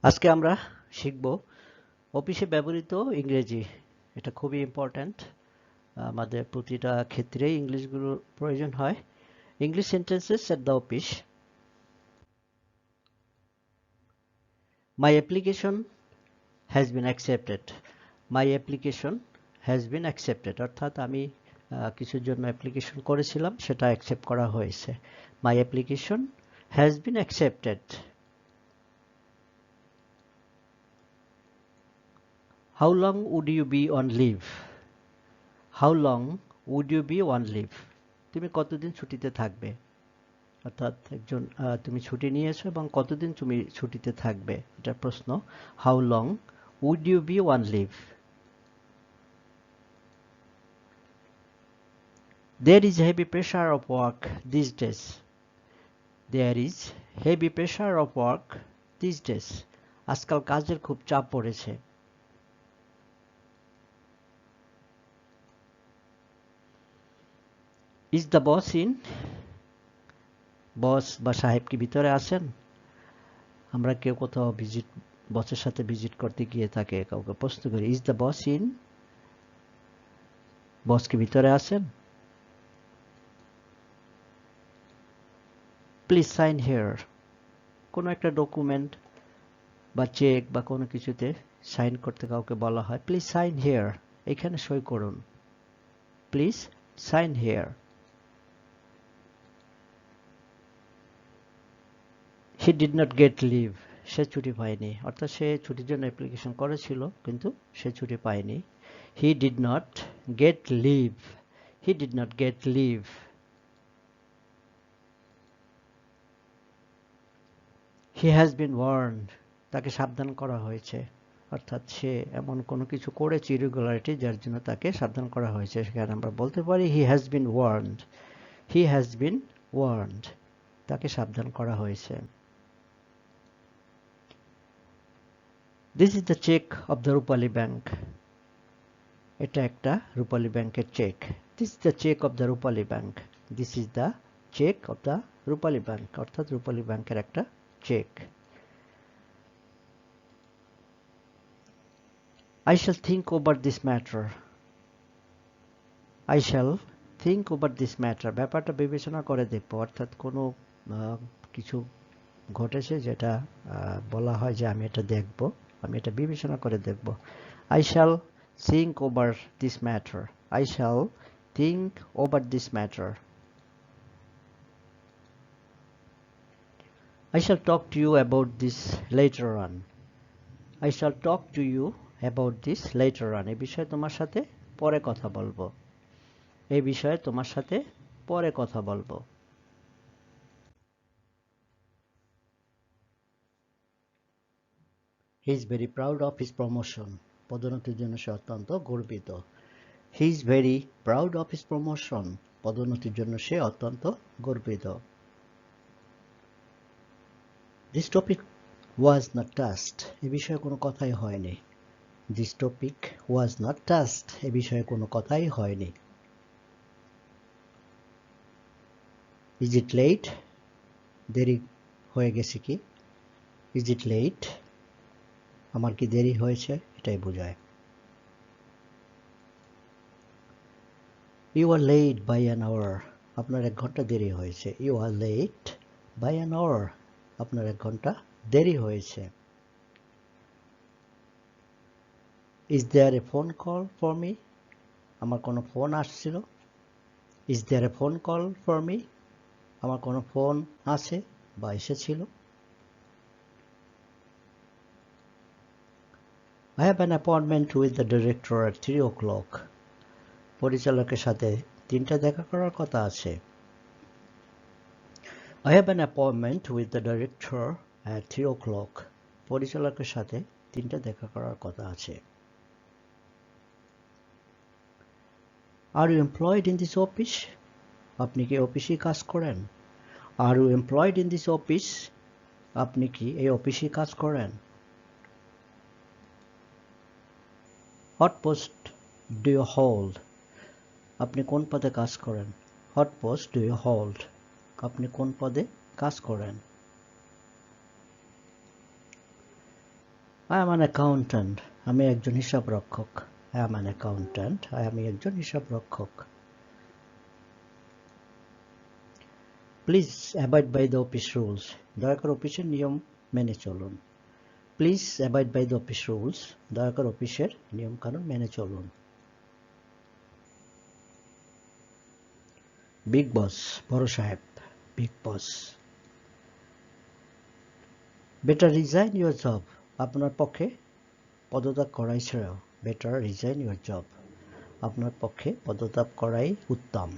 আজকে আমরা শিখব অফিসে ব্যবহৃত ইংরেজি। এটা খুবই ইম্পর্ট্যান্ট। আমাদের প্রতিটা ক্ষেত্রেই ইংলিশগুলোর প্রয়োজন হয়। English sentences at the office. My application has been accepted. My application has been accepted অর্থাৎ আমি কিছুর জন্য অ্যাপ্লিকেশন করেছিলাম, সেটা অ্যাকসেপ্ট করা হয়েছে। মাই application has been accepted. How long would you be on leave? How long would you be on leave? তুমি কতদিন ছুটিতে থাকবে? অর্থাৎ তুমি ছুটি নিয়েছো এবং কতদিন তুমি ছুটিতে থাকবে, এটা প্রশ্ন। How long would you be on leave? There is heavy pressure of work these days. There is heavy pressure of work these days. আজকাল কাজের খুব চাপ পড়েছে। Is the boss in? বস বা সাহেব কি ভিতরে আছেন? আমরা কেউ কোথাও বসের সাথে ভিজিট করতে গিয়ে তাকে কাউকে প্রশ্ন করি, is the boss in? Boss কি ভিতরে আছেন? Please sign here. কোনো একটা ডকুমেন্ট বা চেক বা কোনো কিছুতে সাইন করতে কাউকে বলা হয়, প্লিজ সাইন হিয়ার, এখানে সই করুন। Please sign here. He did not get leave. সে ছুটি পায়নি, অর্থাৎ সে ছুটির জন্য অ্যাপ্লিকেশন করেছিল কিন্তু সে ছুটি পায়নি। He did not get leave. He did not get leave. He has been warned. তাকে সাবধান করা হয়েছে, অর্থাৎ সে এমন কোনো কিছু করেছে ইরেগুলারিটি যার জন্য তাকে সাবধান করা হয়েছে। সেখানে আমরা বলতে পারি he has been warned. He has been warned. তাকে সাবধান করা হয়েছে। This is the cheque of the Rupali bank. এটা একটা রূপালী ব্যাংকের cheque. This is the cheque of the Rupali bank. This is the cheque of the Rupali bank, অর্থাৎ রূপালী ব্যাংকের একটা cheque. I shall think over this matter. I shall think over this matter. ব্যাপারটা বিবেচনা করে দেখব, অর্থাৎ কোনো কিছু ঘটেছে যেটা বলা হয় যে আমি এটা দেখব, আমি এটা বিবেচনা করে দেখব। I shall think over this matter. I shall think over this matter. I shall talk to you about this later on. I shall talk to you about this later on. এই বিষয়ে তোমার সাথে পরে কথা বলবো। এই বিষয়ে তোমার সাথে পরে কথা বলবো। He is very proud of his promotion. পদোন্নতির জন্য সে অত্যন্ত গর্বিত। He is very proud of his promotion. পদোন্নতির জন্য সে অত্যন্ত গর্বিত। This topic was not touched. এই বিষয়ে কোনো কথাই হয়নি। This topic was not touched. এই বিষয়ে কোনো কথাই হয়নি। Is it late? দেরি হয়ে গেছে কি? Is it late? আমার কি দেরি হয়েছে, এটাই বোঝায়। You are late by an hour. আপনার 1 ঘন্টা দেরি হয়েছে। You are late by an hour. আপনার 1 ঘন্টা দেরি হয়েছে। Is there a phone call for me? আমার কোনো ফোন আসছিল। Is there a phone call for me? আমার কোনো ফোন আছে বা এসেছিল। I have an appointment with the director at 3 o'clock. পরিচালকের সাথে 3টায় দেখা করার কথা আছে। I have an appointment with the director at 3 o'clock. পরিচালকের সাথে 3টায় দেখা করার কথা আছে। Are you employed in this office? আপনি কি অফিসে কাজ করেন? Are you employed in this office? আপনি কি এই অফিসে কাজ করেন? What post do you hold? আপনি কোন পদে কাজ করেন? What post do you hold? আপনি কোন পদে কাজ করেন? I am an accountant. আমি একজন হিসাবরক্ষক. I am an accountant. আমি একজন হিসাবরক্ষক. Please abide by the office rules. দয়া করে অফিসের নিয়ম মেনে চলুন. Please abide by the office rules. দয়া করে অফিসের নিয়ম কানুন মেনে চলুন. Big boss, বড় সাহেব. Big boss. Better resign your job. আপনার পক্ষে পদত্যাগ করাই শ্রেয়. Better resign your job. আপনার পক্ষে পদত্যাগ করাই উত্তম.